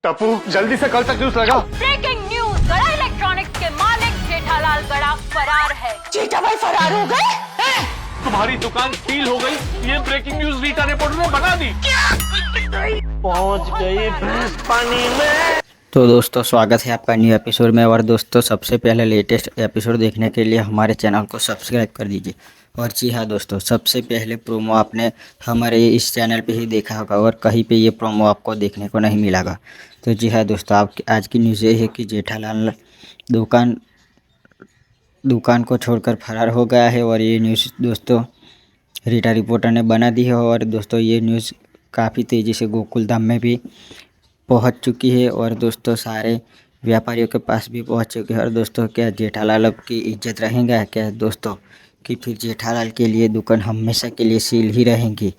टप्पू जल्दी से कल तक न्यूज लगा। ब्रेकिंग न्यूज, गड़ा इलेक्ट्रॉनिक्स के मालिक जेठालाल गड़ा फरार है। जेठा भाई फरार हो गए? तुम्हारी दुकान सील हो गई, ये ब्रेकिंग न्यूज रीटा रिपोर्टर ने बना दी। पहुंच गई भैंस पानी में। तो दोस्तों स्वागत है आपका न्यू एपिसोड में। और दोस्तों सबसे पहले लेटेस्ट एपिसोड देखने के लिए हमारे चैनल को सब्सक्राइब कर दीजिए। और जी हाँ दोस्तों, सबसे पहले प्रोमो आपने हमारे इस चैनल पे ही देखा होगा और कहीं पे ये प्रोमो आपको देखने को नहीं मिलेगा। तो जी हाँ दोस्तों, आप आज की न्यूज़ ये है कि जेठालाल दुकान को छोड़कर फरार हो गया है। और ये न्यूज़ दोस्तों रीटा रिपोर्टर ने बना दी है। और दोस्तों ये न्यूज़ काफ़ी तेज़ी से गोकुलधाम में भी पहुंच चुकी है और दोस्तों सारे व्यापारियों के पास भी पहुंच चुकी है। और दोस्तों क्या जेठालाल अब की इज्जत रहेगा क्या दोस्तों, कि फिर जेठालाल के लिए दुकान हमेशा के लिए सील ही रहेंगी।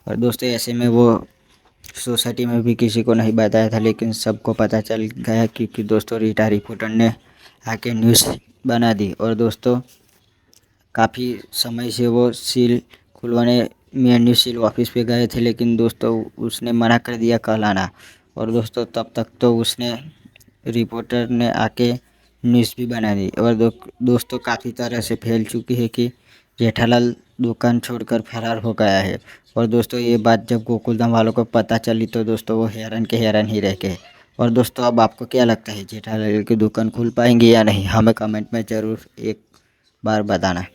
और दोस्तों ऐसे में वो सोसाइटी में भी किसी को नहीं बताया था, लेकिन सबको पता चल गया क्योंकि दोस्तों रीटा रिपोर्टर ने आके न्यूज़ बना दी। और दोस्तों काफ़ी समय से वो सील खुलवाने मेन सील ऑफिस पे गए थे, लेकिन दोस्तों उसने मना कर दिया कल आना। और दोस्तों तब तक तो उसने रिपोर्टर ने आके न्यूज़ भी बना दी। और दोस्तों काफ़ी तरह से फैल चुकी है कि जेठालाल दुकान छोड़कर फरार हो गया है। और दोस्तों ये बात जब गोकुलधाम वालों को पता चली तो दोस्तों वो हैरान के हैरान ही रह गए। और दोस्तों अब आपको क्या लगता है जेठालाल की दुकान खुल पाएंगी या नहीं, हमें कमेंट में ज़रूर एक बार बताना।